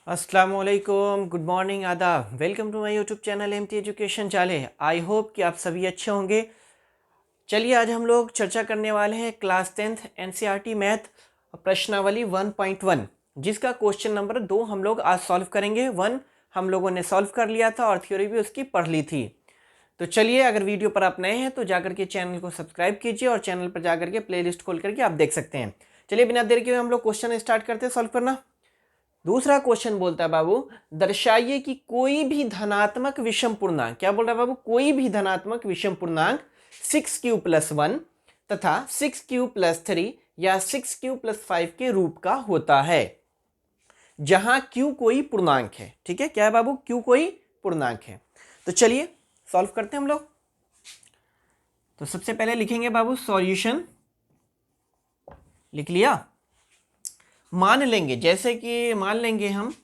अस्सलामुअलैकुम, good morning, आदाब। Welcome to my YouTube channel MT education चाले। आई होप कि आप सभी अच्छे होंगे। चलिए आज हम लोग चर्चा करने वाले हैं क्लास 10th एनसीईआरटी मैथ प्रश्नावली 1.1, जिसका क्वेश्चन नंबर 2 हम लोग आज सॉल्व करेंगे। 1 हम लोगों ने सॉल्व कर लिया था और थ्योरी भी उसकी पढ़ ली थी। तो चलिए, अगर वीडियो पर आप नए हैं तो जाकर के चैनल को सब्सक्राइब कीजिए और चैनल पर जाकर के प्लेलिस्ट खोल करके आप देख सकते हैं। चलिए बिना देर के हम लोग क्वेश्चन स्टार्ट करते हैं सॉल्व करना। दूसरा क्वेश्चन बोलता है बाबू, दर्शाइए कि कोई भी धनात्मक विषम पूर्णांक, क्या बोल रहा है बाबू, कोई भी धनात्मक विषम पूर्णांक 6q+1 तथा 6q+3 या 6q+5 के रूप का होता है, जहां q कोई पूर्णांक है। ठीक है, क्या है बाबू, q कोई पूर्णांक है। तो चलिए सॉल्व करते हैं हम लोग। तो सबसे पहले लिखेंगे बाबू सॉल्यूशन। लिख लिया। मान लेंगे, जैसे कि मान लेंगे हम,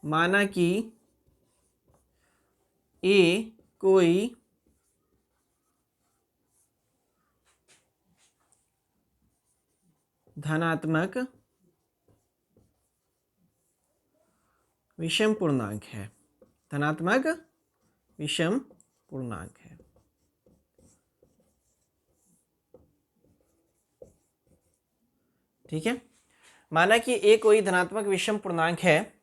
माना कि ए कोई धनात्मक विषम पूर्णांक है, धनात्मक विषम पूर्णांक है। ठीक है, माना कि ए कोई धनात्मक विषम पूर्णांक है।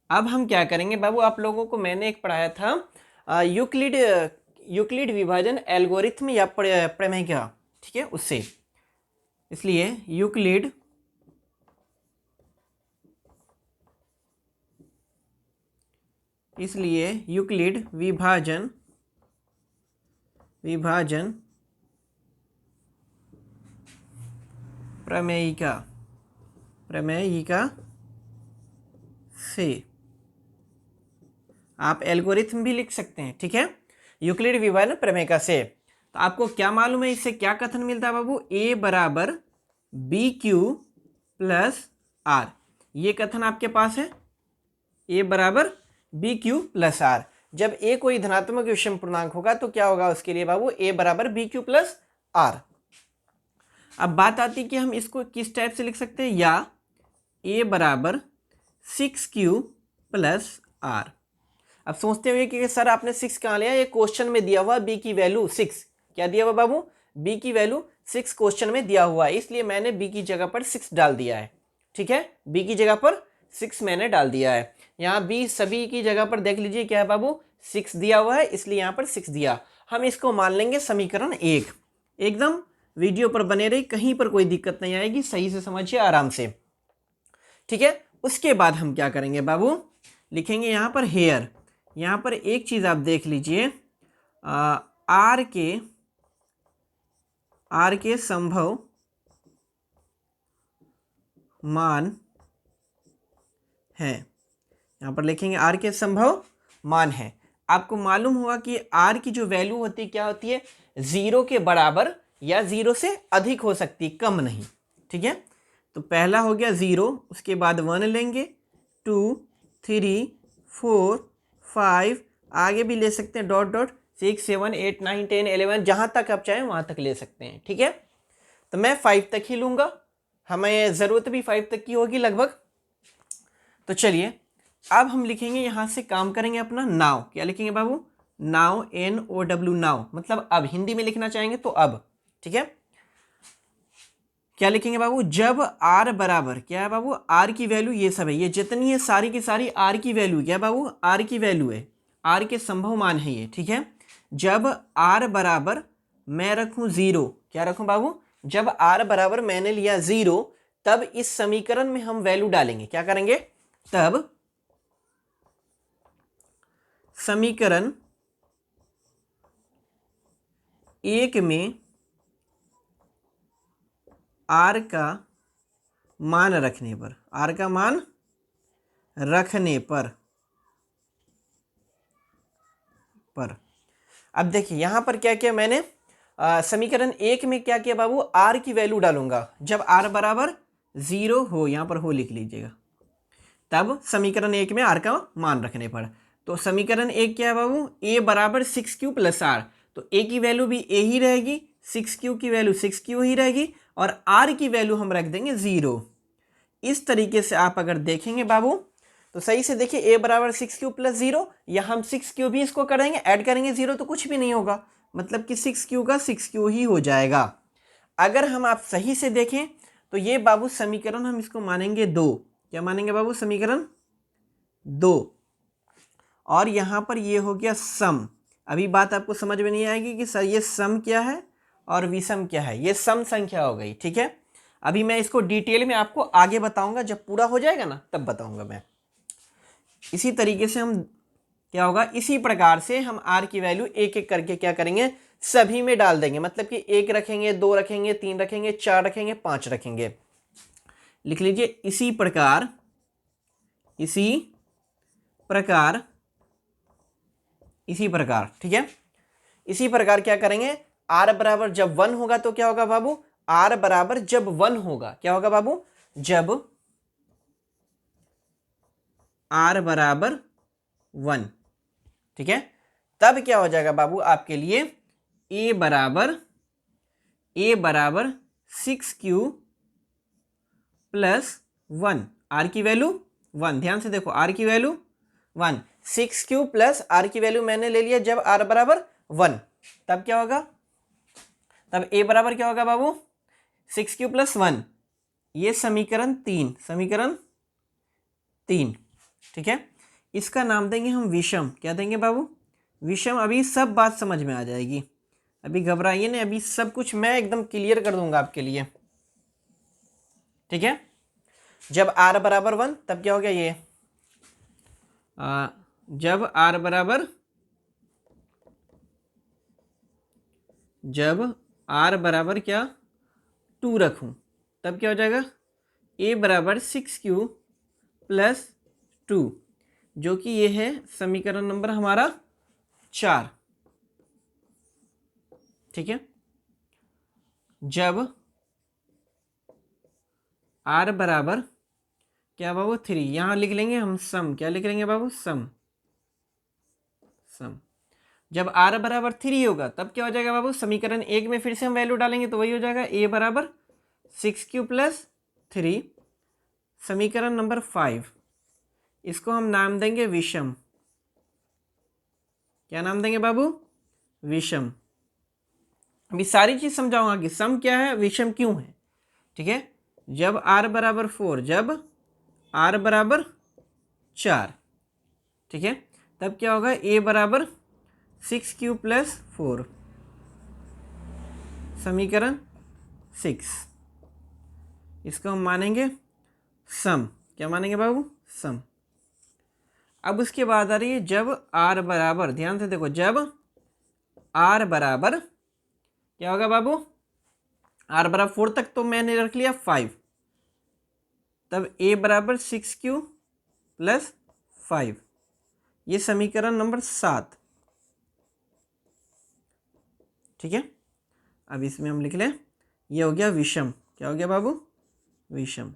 अब हम क्या करेंगे बाबू, आप लोगों को मैंने एक पढ़ाया था यूक्लिड विभाजन एल्गोरिथम या प्रमेय का, ठीक है, उससे। इसलिए यूक्लिड विभाजन प्रमेयिका से आप एल्गोरिथम भी लिख सकते हैं। ठीक है, यूक्लिड विभाजन प्रमेयिका से। तो आपको क्या मालूम है, इससे क्या कथन मिलता है बाबू, a बराबर BQ+R। ये कथन आपके पास है, a बराबर BQ+R। जब a कोई धनात्मक विषम पूर्णांक होगा तो क्या होगा उसके लिए बाबू, a बराबर BQ+R। अब बात आती कि हम इसको किस टाइप से लिख सकते हैं, या a बराबर 6q+R। अब सोचते हुए कि सर आपने 6 कहाँ लिया, ये क्वेश्चन में दिया हुआ b की वैल्यू 6, क्या दिया हुआ बाबू, b की वैल्यू 6 क्वेश्चन में दिया हुआ है, इसलिए मैंने b की जगह पर 6 डाल दिया है। ठीक है, b की जगह पर 6 मैंने डाल दिया है। यहाँ b सभी की जगह पर देख लीजिए क्या है बाबू, 6 दिया हुआ है, इसलिए यहाँ पर 6 दिया। हम इसको मान लेंगे समीकरण 1। एकदम वीडियो पर बने रही, कहीं पर कोई दिक्कत नहीं आएगी, सही से समझिए आराम से। ठीक है, उसके बाद हम क्या करेंगे बाबू, लिखेंगे यहाँ पर हेयर। यहाँ पर एक चीज आप देख लीजिए, आर के संभव मान है। यहाँ पर लिखेंगे आर के संभव मान है। आपको मालूम होगा कि आर की जो वैल्यू होती है क्या होती है, 0 के बराबर या 0 से अधिक हो सकती, कम नहीं। ठीक है, तो पहला हो गया 0, उसके बाद 1 लेंगे, 2 3 4 5, आगे भी ले सकते हैं, डॉट डॉट 6 7 8 9 10 11, जहां तक आप चाहें वहां तक ले सकते हैं। ठीक है, तो मैं 5 तक ही लूंगा, हमें जरूरत भी 5 तक की होगी लगभग। तो चलिए अब हम लिखेंगे, यहां से काम करेंगे अपना नाउ। क्या लिखेंगे बाबू, नाउ, NOW, नाउ मतलब अब, हिंदी में लिखना चाहेंगे तो अब। ठीक है, क्या लिखेंगे बाबू, जब r बराबर, क्या है बाबू, r की वैल्यू, ये सब है, ये जितनी है सारी की सारी r की वैल्यू, क्या बाबू, r की वैल्यू है, r के संभव मान है ये। ठीक है, जब r बराबर मैं रखूं 0, क्या रखूं बाबू, जब r बराबर मैंने लिया 0, तब इस समीकरण में हम वैल्यू डालेंगे। क्या करेंगे, तब समीकरण 1 में r का मान रखने पर, r का मान रखने पर अब देखिए यहां पर क्या किया मैंने, समीकरण 1 में क्या किया बाबू, r की वैल्यू डालूंगा जब r बराबर 0 हो, यहां पर हो लिख लीजिएगा, तब समीकरण 1 में r का मान रखने पर। तो समीकरण 1 क्या है बाबू, a बराबर 6q+r, तो a की वैल्यू भी a ही रहेगी, 6q की वैल्यू 6q ही रहेगी, और आर की वैल्यू हम रख देंगे 0। इस तरीके से आप अगर देखेंगे बाबू तो सही से देखिए, ए बराबर 6q प्लस 0, या हम 6q भी इसको करेंगे, ऐड करेंगे 0 तो कुछ भी नहीं होगा, मतलब कि 6q का 6q ही हो जाएगा। अगर हम आप सही से देखें तो ये बाबू समीकरण हम इसको मानेंगे 2। क्या मानेंगे बाबू? समीकरण 2। और यहाँ पर ये हो गया सम। अभी बात आपको समझ में नहीं आएगी कि सर ये सम क्या है और विषम क्या है। ये सम संख्या हो गई, ठीक है। अभी मैं इसको डिटेल में आपको आगे बताऊंगा, जब पूरा हो जाएगा ना तब बताऊंगा मैं। इसी तरीके से हम क्या होगा, इसी प्रकार से हम आर की वैल्यू एक एक करके क्या करेंगे, सभी में डाल देंगे। मतलब कि 1 रखेंगे, 2 रखेंगे, 3 रखेंगे, 4 रखेंगे, 5 रखेंगे। लिख लीजिए इसी प्रकार, इसी प्रकार, इसी प्रकार, ठीक है। इसी प्रकार क्या करेंगे, आर बराबर जब 1 होगा तो क्या होगा बाबू, आर बराबर जब 1 होगा, क्या होगा बाबू, जब आर बराबर 1, ठीक है, तब क्या हो जाएगा बाबू आपके लिए, ए बराबर 6q प्लस 1, आर की वैल्यू 1, ध्यान से देखो आर की वैल्यू 1, 6q प्लस आर की वैल्यू मैंने ले लिया जब आर बराबर 1, तब क्या होगा, तब ए बराबर क्या होगा बाबू, 6q प्लस 1, ये समीकरण 3, समीकरण 3, ठीक है। इसका नाम देंगे हम विषम। क्या देंगे बाबू, विषम। अभी सब बात समझ में आ जाएगी, अभी घबराइए नहीं, अभी सब कुछ मैं एकदम क्लियर कर दूंगा आपके लिए, ठीक है। जब आर बराबर 1 तब क्या हो गया ये, जब आर बराबर क्या 2 रखूं तब क्या हो जाएगा, ए बराबर 6q प्लस 2, जो कि ये है समीकरण नंबर हमारा 4, ठीक है। जब आर बराबर क्या बाबू 3, यहां लिख लेंगे हम सम। क्या लिख लेंगे बाबू, सम। जब आर बराबर 3 होगा तब क्या हो जाएगा बाबू, समीकरण 1 में फिर से हम वैल्यू डालेंगे तो वही हो जाएगा, ए बराबर 6q प्लस 3, समीकरण नंबर 5, इसको हम नाम देंगे विषम। क्या नाम देंगे बाबू, विषम। अभी सारी चीज समझाऊंगा कि सम क्या है, विषम क्यों है, ठीक है। जब आर बराबर 4, जब आर बराबर 4, ठीक है, तब क्या होगा, ए बराबर 6q प्लस 4, समीकरण 6, इसको हम मानेंगे सम। क्या मानेंगे बाबू, सम। अब उसके बाद आ रही है जब आर बराबर, ध्यान से देखो, जब आर बराबर क्या होगा बाबू, आर बराबर 4 तक तो मैंने रख लिया 5, तब ए बराबर 6q प्लस 5, ये समीकरण नंबर 7, ठीक है। अब इसमें हम लिख लें, ये हो गया विषम। क्या हो गया बाबू, विषम।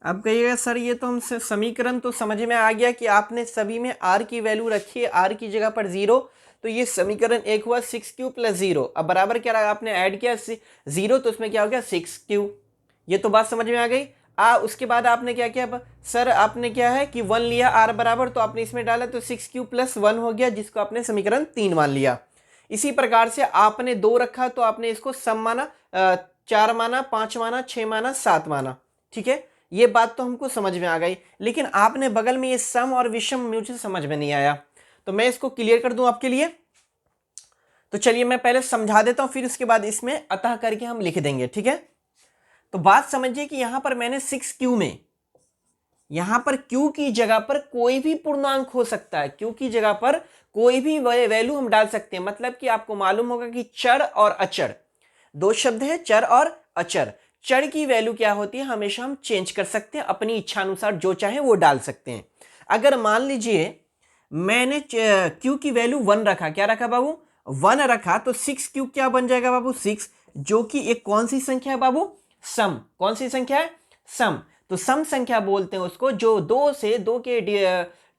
अब कहिएगा सर ये तो हम समीकरण तो समझ में आ गया कि आपने सभी में आर की वैल्यू रखी है, आर की जगह पर 0, तो ये समीकरण 1 हुआ 6q प्लस 0। अब बराबर क्या रहा, आपने ऐड किया 0 तो उसमें क्या हो गया 6q, ये तो बात समझ में आ गई। उसके बाद आपने क्या किया सर, आपने क्या है कि 1 लिया आर बराबर, तो आपने इसमें डाला तो 6q प्लस 1 हो गया, जिसको आपने समीकरण 3 मान लिया। इसी प्रकार से आपने 2 रखा तो आपने इसको सम माना, 4 माना, 5 माना, 6 माना, 7 माना, ठीक है। ये बात तो हमको समझ में आ गई, लेकिन आपने बगल में ये सम और विषम मुझे समझ में नहीं आया, तो मैं इसको क्लियर कर दूं आपके लिए। तो चलिए मैं पहले समझा देता हूं, फिर उसके बाद इसमें अतः करके हम लिख देंगे, ठीक है। तो बात समझिए कि यहां पर मैंने 6q में, यहां पर q की जगह पर कोई भी पूर्णांक हो सकता है, q की जगह पर कोई भी वैल्यू हम डाल सकते हैं। मतलब कि आपको मालूम होगा कि चर और अचर, दो शब्द है, चर और अचर। चर की वैल्यू क्या होती है, हमेशा हम चेंज कर सकते हैं, अपनी इच्छा अनुसार जो चाहे वो डाल सकते हैं। अगर मान लीजिए मैंने q की वैल्यू 1 रखा, क्या रखा बाबू, 1 रखा, तो 6q क्या बन जाएगा बाबू, 6, जो कि एक कौन सी संख्या है बाबू, सम। कौन सी संख्या है, सम। तो सम संख्या बोलते हैं उसको जो 2 के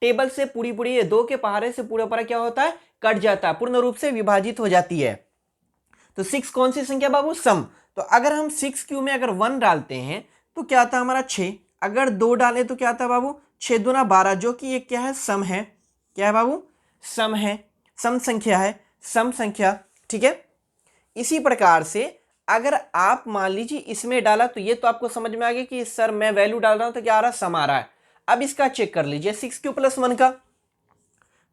टेबल से पूरी 2 के पहाड़े से पूरा क्या होता है, कट जाता है, पूर्ण रूप से विभाजित हो जाती है। तो 6 कौन सी संख्या बाबू, सम। तो अगर हम 6 क्यू में अगर 1 डालते हैं तो क्या आता है हमारा 6, अगर 2 डालें तो क्या आता है बाबू 6 दूना 12, जो कि एक क्या है सम है, क्या है बाबू सम है, सम संख्या है, सम संख्या। ठीक है, इसी प्रकार से अगर आप मान लीजिए इसमें डाला तो ये तो आपको समझ में आ गया कि सर मैं वैल्यू डाल रहा हूं तो क्या आ रहा है सम आ रहा है। अब इसका चेक कर लीजिए 6q+1 का,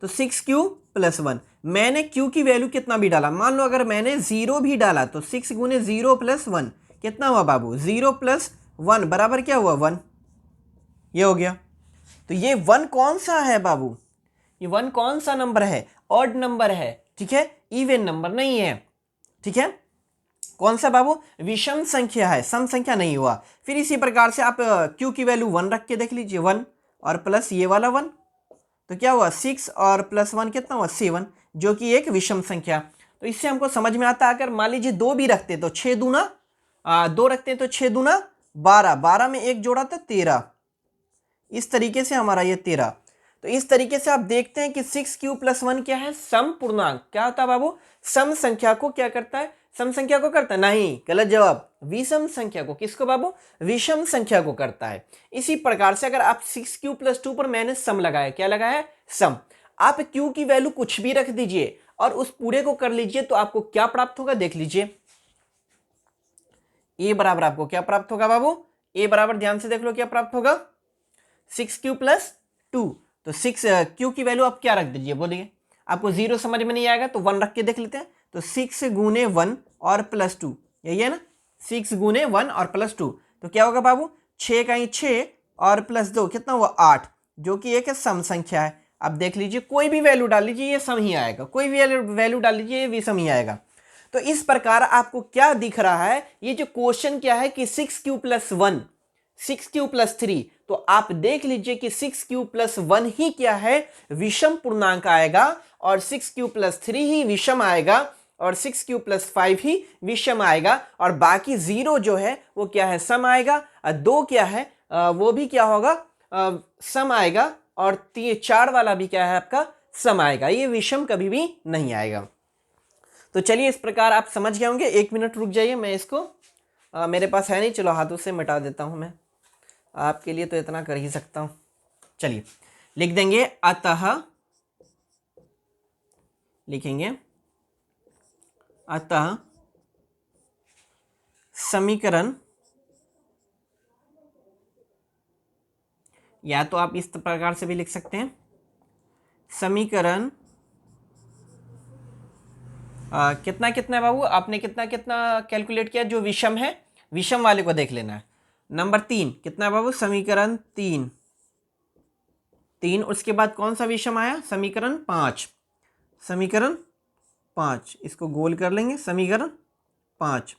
तो 6q+1 मैंने q की वैल्यू कितना भी डाला, मान लो अगर मैंने 0 भी डाला तो 6 गुने 0+1 कितना हुआ बाबू 0+1 बराबर क्या हुआ 1, ये हो गया। तो ये 1 कौन सा है बाबू, ये 1 कौन सा नंबर है, ऑड नंबर है। ठीक है, इवन नंबर नहीं है। ठीक है, कौन सा बाबू विषम संख्या है, सम संख्या नहीं हुआ। फिर इसी प्रकार से आप q की वैल्यू 1 रख के देख लीजिए, 1 और प्लस ये वाला 1, तो क्या हुआ 6 और +1 कितना हुआ 7, जो कि एक विषम संख्या। तो इससे हमको समझ में आता है अगर मान लीजिए 2 भी रखते तो 6 दूना 2 रखते हैं तो 6 दूना 12, 12 में 1 जोड़ा तो 13, इस तरीके से हमारा ये 13। तो इस तरीके से आप देखते हैं कि 6q+1 क्या है सम पूर्णांक, क्या होता है बाबू सम संख्या को क्या करता है, सम संख्या को करता है, नहीं गलत जवाब, विषम संख्या को, किसको बाबू विषम संख्या को करता है। इसी प्रकार से अगर आप 6q+2 पर मैंने सम लगाया, क्या लगाया है सम, आप q की वैल्यू कुछ भी रख दीजिए और उस पूरे को कर लीजिए तो आपको क्या प्राप्त होगा देख लीजिए। ए बराबर आपको क्या प्राप्त होगा बाबू, ए बराबर ध्यान से देख लो क्या प्राप्त होगा 6q+2, तो 6q की वैल्यू आप क्या रख दीजिए बोलिए, आपको 0 समझ में नहीं आएगा तो 1 रख के देख लेते हैं। तो 6 गुने 1 और +2, यही है ना 6 गुने 1 और +2, तो क्या होगा बाबू 6 का ही 6 और +2 कितना हुआ 8, जो कि एक सम संख्या है। अब देख लीजिए कोई भी वैल्यू डाल लीजिए ये सम ही आएगा, कोई भी वैल्यू डाल लीजिए ये विषम ही आएगा। तो इस प्रकार आपको क्या दिख रहा है, ये जो क्वेश्चन क्या है कि 6q+1 6q+3, तो आप देख लीजिए कि 6q+1 ही क्या है विषम पूर्णांक आएगा और 6q+3 ही विषम आएगा और 6q+5 ही विषम आएगा और बाकी 0 जो है वो क्या है सम आएगा और 2 क्या है वो भी क्या होगा सम आएगा और 4 वाला भी क्या है आपका सम आएगा, ये विषम कभी भी नहीं आएगा। तो चलिए इस प्रकार आप समझ गए होंगे। 1 मिनट रुक जाइए, मैं इसको मेरे पास है नहीं, चलो हाथों से मिटा देता हूं, मैं आपके लिए तो इतना कर ही सकता हूं। चलिए लिख देंगे अतः, लिखेंगे अतः समीकरण, या तो आप इस प्रकार से भी लिख सकते हैं समीकरण कितना कितना है बाबू, आपने कितना कितना कैलकुलेट किया, जो विषम है विषम वाले को देख लेना है। नंबर 3 कितना है बाबू समीकरण 3, उसके बाद कौन सा विषम आया समीकरण 5, समीकरण 5 इसको गोल कर लेंगे समीकरण 5,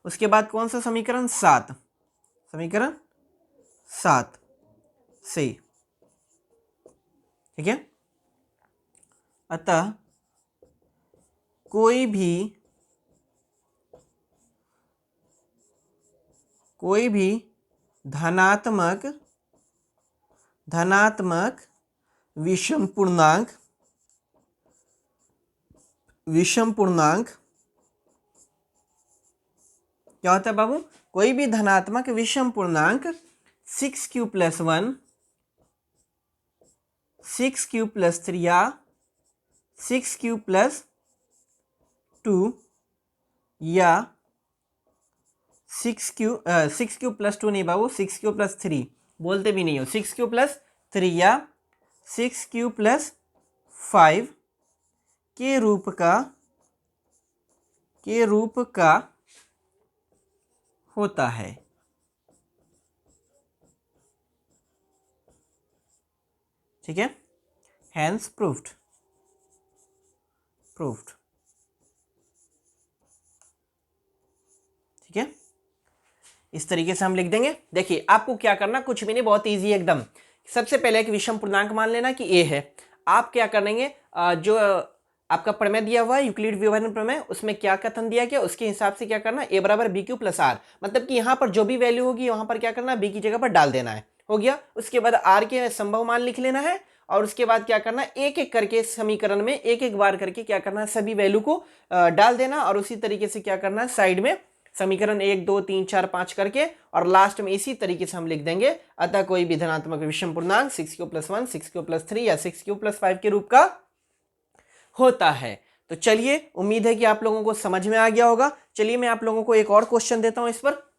उसके बाद कौन सा समीकरण 7, समीकरण 7 से। ठीक है, अतः कोई भी धनात्मक विषम पूर्णांक क्या होता है बाबू, कोई भी धनात्मक विषम पूर्णांक 6q+1 6q+3 या 6q+2 या 6q+2 नहीं बाबू 6q+3 बोलते भी नहीं हो, 6q+3 या 6q+5 के रूप का होता है। ठीक है, हैंस प्रूफ्ड। ठीक है, इस तरीके से हम लिख देंगे। देखिए आपको क्या करना, कुछ भी नहीं, बहुत इजी एकदम। सबसे पहले एक विषम पूर्णांक मान लेना कि ए है। आप क्या करेंगे, जो आपका प्रमेय दिया हुआ है यूक्लिड विभाजन प्रमेय, उसमें क्या कथन दिया गया उसके हिसाब से क्या करना, ए बराबर BQ+R, मतलब कि यहाँ पर जो भी वैल्यू होगी वहां पर क्या करना, बी की जगह पर डाल देना है, हो गया। उसके बाद आर के संभव मान लिख लेना है और उसके बाद क्या करना, एक एक करके समीकरण में एक एक बार करके क्या करना है, सभी वैल्यू को डाल देना और उसी तरीके से क्या करना है, साइड में समीकरण 1 2 3 4 5 करके, और लास्ट में इसी तरीके से हम लिख देंगे अतः कोई भी धनात्मक विषम पूर्णांक 6q+1 6q+3 या 6q+5 के रूप का होता है। तो चलिए, उम्मीद है कि आप लोगों को समझ में आ गया होगा। चलिए मैं आप लोगों को एक और क्वेश्चन देता हूं इस पर।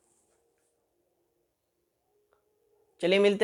चलिए मिलते हैं।